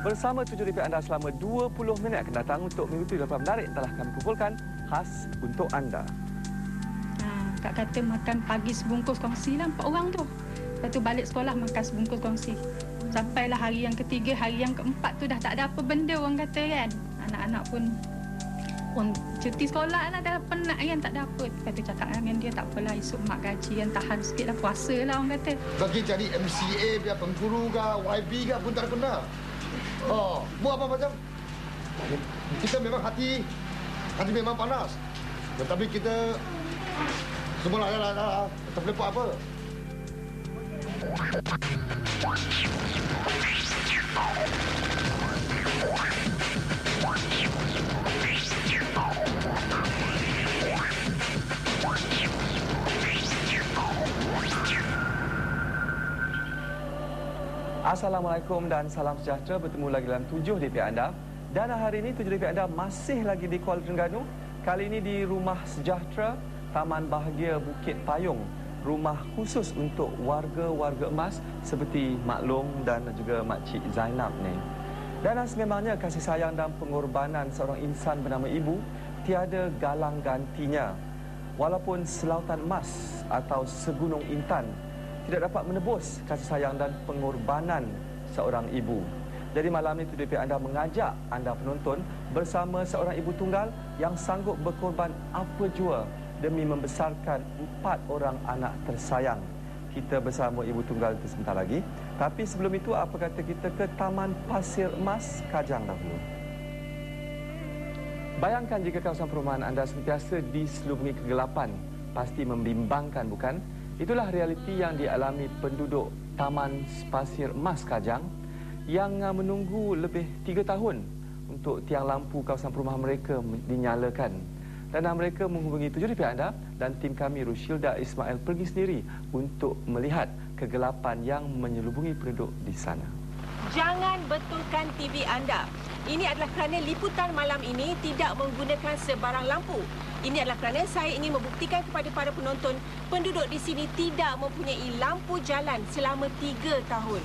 Bersama 7 review anda selama 20 minit akan datang untuk mengikuti lepas menarik telah kami kumpulkan khas untuk anda. Kak kata makan pagi sebungkus kongsi lah 4 orang tu. Lepas tu balik sekolah makan sebungkus kongsi. Sampailah hari yang ketiga, hari yang keempat tu dah tak ada apa benda orang kata kan. Anak-anak pun cuti sekolah lah, dah penat kan, tak ada apa. Lepas tu cakap dengan dia, tak apalah esok mak gaji kan, tahan sikit lah, puasa lah orang kata. Bagi cari MCA biar pengguru ke, YB ke pun tak pernah. Oh, buat apa macam? Kita memang hati memang panas. Tetapi kita semua lah, tak boleh buat apa. Assalamualaikum dan salam sejahtera. Bertemu lagi dalam 7 DP anda. Dan hari ini 7 DP anda masih lagi di Kuala Terengganu. Kali ini di Rumah Sejahtera, Taman Bahagia Bukit Payung. Rumah khusus untuk warga-warga emas seperti Mak Long dan juga Makcik Zainab ni. Dan sememangnya kasih sayang dan pengorbanan seorang insan bernama ibu tiada galang gantinya. Walaupun selautan emas atau segunung intan tidak dapat menebus kasih sayang dan pengorbanan seorang ibu. Jadi malam ini 7DP anda mengajak anda penonton bersama seorang ibu tunggal yang sanggup berkorban apa jua demi membesarkan 4 orang anak tersayang. Kita bersama ibu tunggal itu sebentar lagi. Tapi sebelum itu, apa kata kita ke Taman Pasir Emas Kajang dahulu. Bayangkan jika kawasan perumahan anda sentiasa diselubungi kegelapan. Pasti membimbangkan, bukan? Itulah realiti yang dialami penduduk Taman Pasir Emas Kajang yang menunggu lebih 3 tahun untuk tiang lampu kawasan perumahan mereka dinyalakan. Dan mereka menghubungi 7DP anda dan tim kami Rushilda Ismail pergi sendiri untuk melihat kegelapan yang menyelubungi penduduk di sana. Jangan betulkan TV anda. Ini adalah kerana liputan malam ini tidak menggunakan sebarang lampu. Ini adalah kerana saya ingin membuktikan kepada para penonton, penduduk di sini tidak mempunyai lampu jalan selama 3 tahun.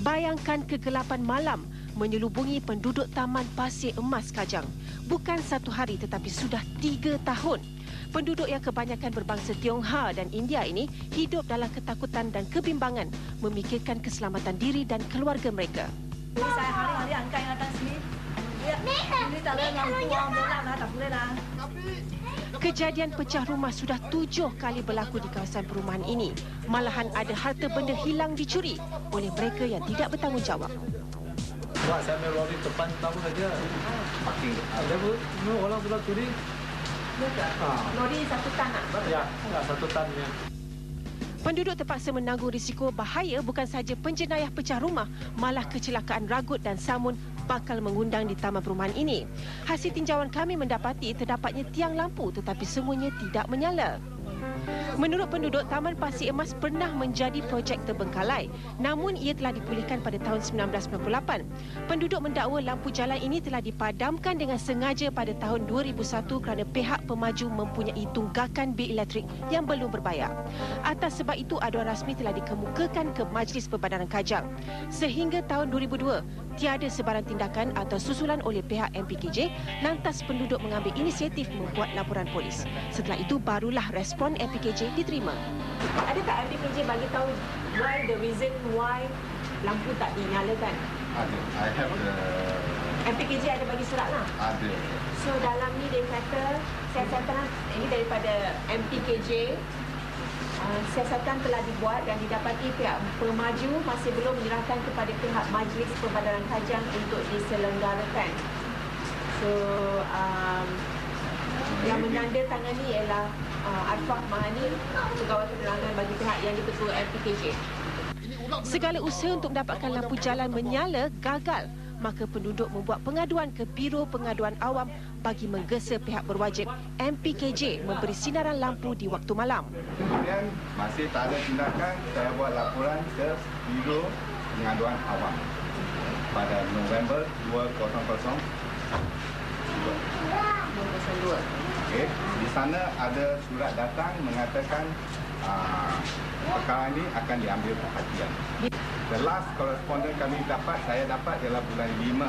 Bayangkan kegelapan malam menyelubungi penduduk Taman Pasir Emas Kajang. Bukan 1 hari tetapi sudah 3 tahun. Penduduk yang kebanyakan berbangsa Tionghoa dan India ini hidup dalam ketakutan dan kebimbangan memikirkan keselamatan diri dan keluarga mereka. Ini saya hari-hari angkat yang datang sini. Ini tak ada lampu, tak boleh lah. Kejadian pecah rumah sudah 7 kali berlaku di kawasan perumahan ini. Malahan ada harta benda hilang dicuri oleh mereka yang tidak bertanggungjawab. Wah, saya main lori depan tahu saja. Parking. Ada pun, semua orang sudah curi. Lori 1 tan nak? Ya, 1 tannya. Penduduk terpaksa menanggung risiko bahaya bukan sahaja penjenayah pecah rumah, malah kecelakaan ragut dan samun bakal mengundang di taman perumahan ini. Hasil tinjauan kami mendapati terdapatnya tiang lampu tetapi semuanya tidak menyala. Menurut penduduk, Taman Pasir Emas pernah menjadi projek terbengkalai. Namun ia telah dipulihkan pada tahun 1998. Penduduk mendakwa lampu jalan ini telah dipadamkan dengan sengaja pada tahun 2001 kerana pihak pemaju mempunyai tunggakan bil elektrik yang belum berbayar. Atas sebab itu, aduan rasmi telah dikemukakan ke Majlis Perbadanan Kajang. Sehingga tahun 2002, tiada sebarang tindakan atau susulan oleh pihak MPKJ, lantas penduduk mengambil inisiatif membuat laporan polis. Setelah itu, barulah respon MPKJ diterima. Adakah MPKJ bagi tahu the reason why lampu tak dinyalakan? Ada. I have the... MPKJ ada bagi surat lah? Ada. So dalam ni dia kata siasatan ini daripada MPKJ. Siasatan telah dibuat dan didapati pihak pemaju masih belum menyerahkan kepada pihak Majlis Perbadanan Kajang untuk diselenggarakan. So yang menandatangani ialah Arfah Mahani, Pegawai Penerangan bagi pihak yang diketua MPKJ. Segala usaha untuk mendapatkan lampu jalan menyala gagal. Maka penduduk membuat pengaduan ke Biro Pengaduan Awam bagi menggesa pihak berwajib MPKJ memberi sinaran lampu di waktu malam. Kemudian masih tak ada tindakan, saya buat laporan ke Biro Pengaduan Awam pada November 2002. Okey, di sana ada surat datang mengatakan perkara ini akan diambil perhatian. The last correspondent kami dapat, saya dapat ialah bulan 5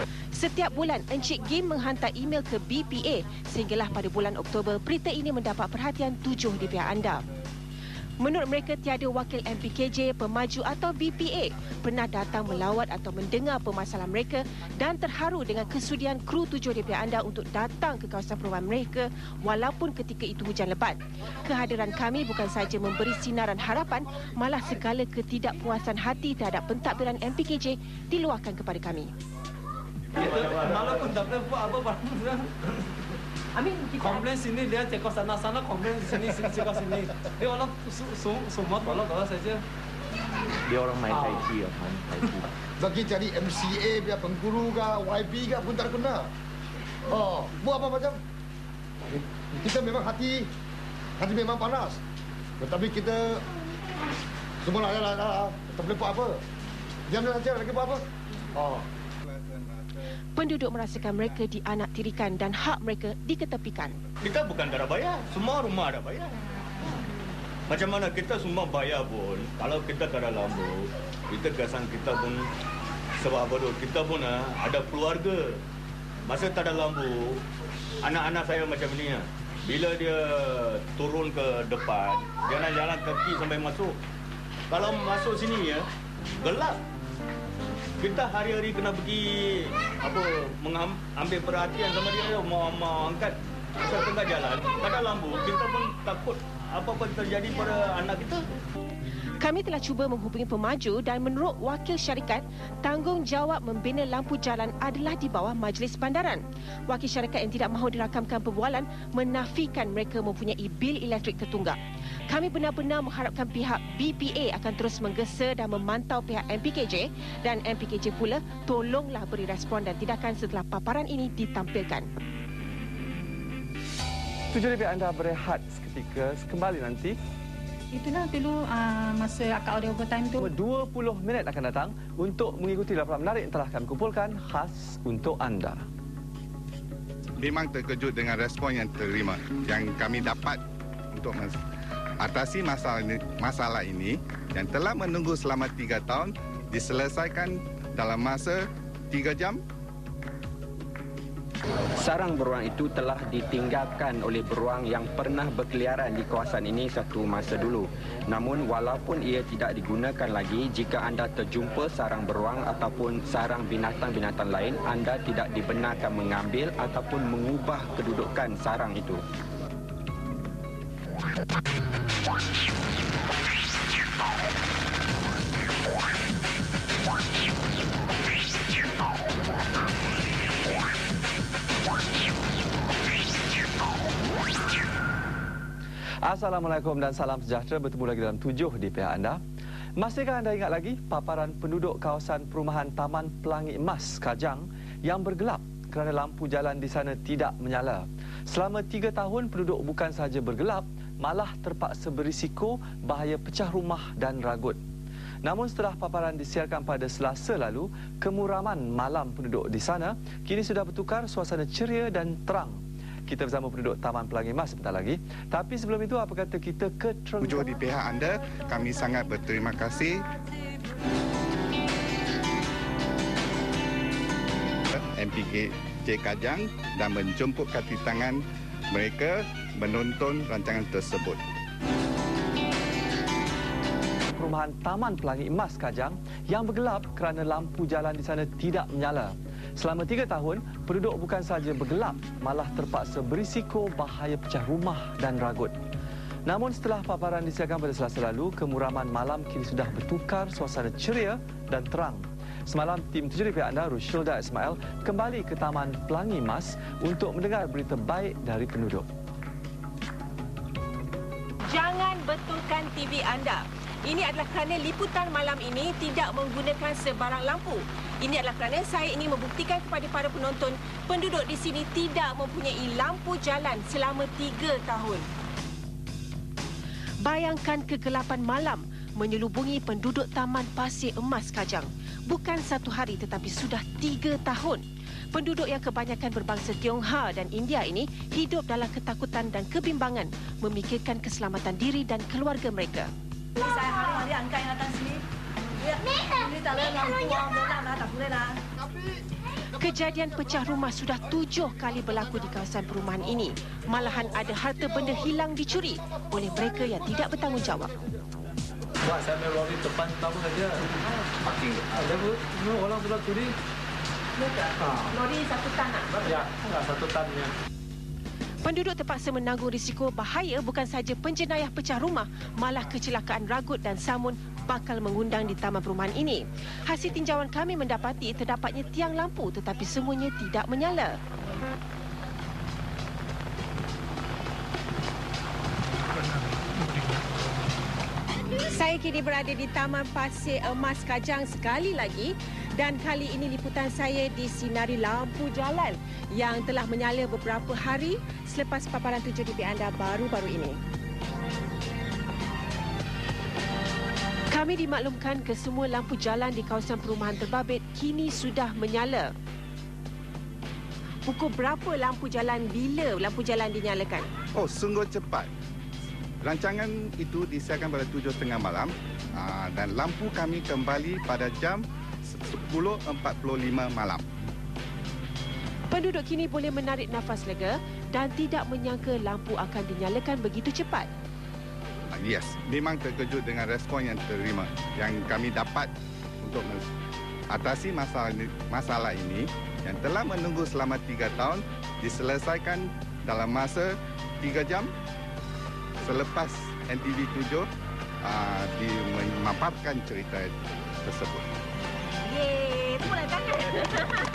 2003. Setiap bulan, Encik Gim menghantar email ke BPA sehinggalah pada bulan Oktober berita ini mendapat perhatian 7 di pihak anda. Menurut mereka, tiada wakil MPKJ, pemaju atau BPA pernah datang melawat atau mendengar permasalahan mereka dan terharu dengan kesudian kru 7 di pihak anda untuk datang ke kawasan perumahan mereka walaupun ketika itu hujan lebat. Kehadiran kami bukan sahaja memberi sinaran harapan, malah segala ketidakpuasan hati terhadap pentadbiran MPKJ diluahkan kepada kami. Malah pun tak boleh buat apa-apa. Komplain sini dia cekok sana-sana, komplain sini cekok sini. Dia orang semua tolak saja. Dia orang main tai chi, main tai chi. Bagi cari MCA biar pengguru ke, YB ke pun tak kena. Buat apa macam? Kita memang hati memang panas. Tetapi kita semua dah tak boleh buat apa. Diam saja, lagi buat apa? Penduduk merasakan mereka dianaktirikan dan hak mereka diketepikan. Kita bukan tak ada bayar, semua rumah ada bayar. Macam mana kita semua bayar pun, kalau kita tak ada lampu, kita kesan kita pun sebab apa tu, kita pun ada keluarga. Masa tak ada lampu, anak-anak saya macam ni. Bila dia turun ke depan, dia nak jalan kaki sampai masuk. Kalau masuk sini gelap. Kita hari-hari kena pergi mengambil perhatian sama dia, mau angkat pasal tengah jalan, tak ada lampu, kita pun takut apa-apa terjadi pada anak kita. Kami telah cuba menghubungi pemaju dan menurut wakil syarikat, tanggungjawab membina lampu jalan adalah di bawah Majlis Bandaran. Wakil syarikat yang tidak mahu dirakamkan perbualan menafikan mereka mempunyai bil elektrik tertunggak. Kami benar-benar mengharapkan pihak BPA akan terus menggesa dan memantau pihak MPKJ dan MPKJ pula tolonglah beri respon dan tindakan setelah paparan ini ditampilkan. Tujuh lebih anda berehat seketika, kembali nanti. Itulah dulu masa akak audio overtime tu. 20 minit akan datang untuk mengikuti laporan menarik yang telah kami kumpulkan khas untuk anda. Memang terkejut dengan respon yang terima, yang kami dapat untuk atasi masalah ini yang telah menunggu selama 3 tahun diselesaikan dalam masa 3 jam. Sarang beruang itu telah ditinggalkan oleh beruang yang pernah berkeliaran di kawasan ini satu masa dulu. Namun walaupun ia tidak digunakan lagi, jika anda terjumpa sarang beruang ataupun sarang binatang-binatang lain, anda tidak dibenarkan mengambil ataupun mengubah kedudukan sarang itu. Assalamualaikum dan salam sejahtera, bertemu lagi dalam 7 di pihak anda. Masihkah anda ingat lagi paparan penduduk kawasan perumahan Taman Pelangi Emas, Kajang yang bergelap kerana lampu jalan di sana tidak menyala? Selama 3 tahun penduduk bukan sahaja bergelap, malah terpaksa berisiko bahaya pecah rumah dan ragut. Namun setelah paparan disiarkan pada Selasa lalu, kemuraman malam penduduk di sana kini sudah bertukar suasana ceria dan terang. Kita bersama penduduk Taman Pelangi Emas sebentar lagi. Tapi sebelum itu, apa kata kita ke Terengganu? Di pihak anda, kami sangat berterima kasih. MPKJ Kajang dan menjemput kaki tangan mereka menonton rancangan tersebut. Perumahan Taman Pelangi Emas Kajang yang bergelap kerana lampu jalan di sana tidak menyala. Selama 3 tahun, penduduk bukan sahaja bergelap, malah terpaksa berisiko bahaya pecah rumah dan ragut. Namun setelah paparan disiarkan pada Selasa lalu, kemuraman malam kini sudah bertukar suasana ceria dan terang. Semalam, tim 7 di pihak anda, Rushilda Ismail, kembali ke Taman Pelangi Emas untuk mendengar berita baik dari penduduk. Jangan betulkan TV anda. Ini adalah kerana liputan malam ini tidak menggunakan sebarang lampu. Ini adalah kerana saya ingin membuktikan kepada para penonton, penduduk di sini tidak mempunyai lampu jalan selama 3 tahun. Bayangkan kegelapan malam menyelubungi penduduk Taman Pasir Emas Kajang. Bukan 1 hari tetapi sudah 3 tahun. Penduduk yang kebanyakan berbangsa Tionghoa dan India ini hidup dalam ketakutan dan kebimbangan memikirkan keselamatan diri dan keluarga mereka. Saya hari-hari angkat ingatan sini. Ini tak boleh lampu, tak boleh lah. Kejadian pecah rumah sudah 7 kali berlaku di kawasan perumahan ini. Malahan ada harta benda hilang dicuri oleh mereka yang tidak bertanggungjawab. Wah, saya ambil lori depan tahu saja. Parking. Ada pun, orang sudah curi. Lori 1 tan nak? Ya, 1 tannya. Penduduk terpaksa menanggung risiko bahaya bukan sahaja penjenayah pecah rumah, malah kecelakaan ragut dan samun bakal mengundang di taman perumahan ini. Hasil tinjauan kami mendapati terdapatnya tiang lampu tetapi semuanya tidak menyala. Saya kini berada di Taman Pasir Emas Kajang sekali lagi dan kali ini liputan saya disinari lampu jalan yang telah menyala beberapa hari selepas paparan 7DP anda baru-baru ini. Kami dimaklumkan kesemua lampu jalan di kawasan perumahan terbabit kini sudah menyala. Pukul berapa lampu jalan, bila lampu jalan dinyalakan? Oh, sungguh cepat. Rancangan itu disiarkan pada 7.30 malam dan lampu kami kembali pada jam 10.45 malam. Penduduk kini boleh menarik nafas lega dan tidak menyangka lampu akan dinyalakan begitu cepat. Yes, memang terkejut dengan respon yang diterima yang kami dapat untuk atasi masalah ini yang telah menunggu selama 3 tahun diselesaikan dalam masa 3 jam selepas NTV 7 memaparkan cerita tersebut. Yeay, tepuk tangan.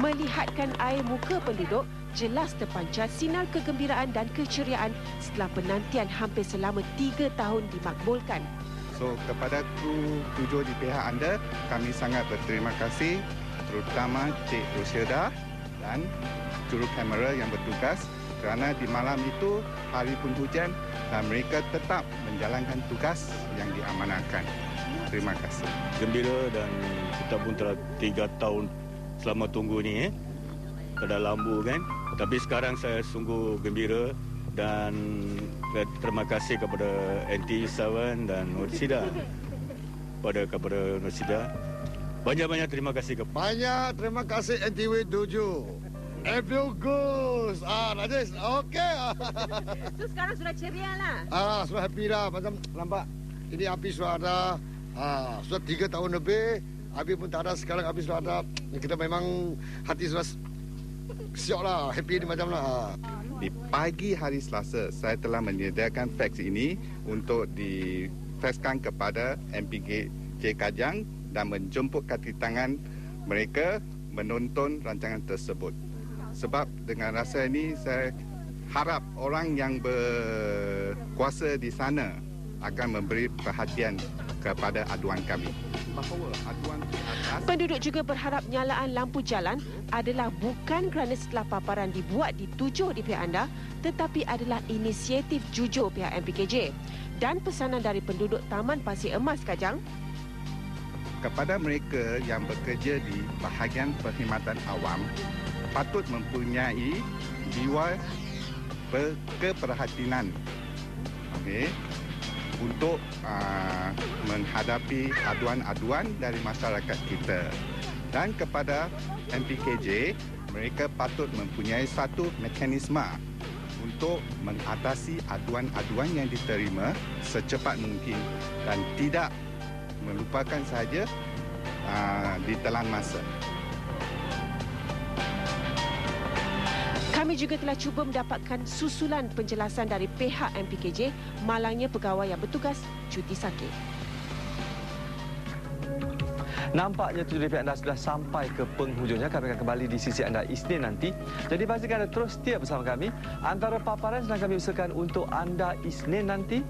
Melihatkan air muka penduduk, jelas terpancar sinar kegembiraan dan keceriaan setelah penantian hampir selama 3 tahun dimakbulkan. So, kepada kru 7 di pihak anda, kami sangat berterima kasih terutama Cik Rosyada dan juru kamera yang bertugas kerana di malam itu hari pun hujan dan mereka tetap menjalankan tugas yang diamanahkan. Terima kasih. Gembira dan kita pun telah 3 tahun selama tunggu ni tak ada lampu kan. Tapi sekarang saya sungguh gembira dan terima kasih kepada NT7 dan Nursida. Kepada Nursida. Banyak-banyak terima kasih. Banyak terima kasih NTV 7. Bagus. Najis. Okey. So sekarang sudah ceria lah. Sudah happy dah. Macam nampak ini api sudah ada. Sudah 3 tahun lebih. Api pun tak ada. Sekarang api sudah ada. Kita memang hati sudah siap lah. Happy ni macam lah. Di pagi hari Selasa, saya telah menyediakan fax ini untuk difaxkan kepada MPKJ Kajang dan menjemput kaki tangan mereka menonton rancangan tersebut. Sebab dengan rasa ini saya harap orang yang berkuasa di sana akan memberi perhatian kepada aduan kami. Penduduk juga berharap nyalaan lampu jalan adalah bukan kerana setelah paparan dibuat di 7 di pihak anda, tetapi adalah inisiatif jujur pihak MPKJ dan pesanan dari penduduk Taman Pasir Emas Kajang. Kepada mereka yang bekerja di bahagian perkhidmatan awam, patut mempunyai jiwa keperhatian untuk menghadapi aduan-aduan dari masyarakat kita. Dan kepada MPKJ, mereka patut mempunyai satu mekanisme untuk mengatasi aduan-aduan yang diterima secepat mungkin dan tidak melupakan sahaja ditelan masa. Kami juga telah cuba mendapatkan susulan penjelasan dari pihak MPKJ, malangnya pegawai yang bertugas cuti sakit. Nampaknya 7DP anda sudah sampai ke penghujungnya. Kami akan kembali di sisi anda Isnin nanti. Jadi pastikan anda terus setia bersama kami. Antara paparan sedang kami usahakan untuk anda Isnin nanti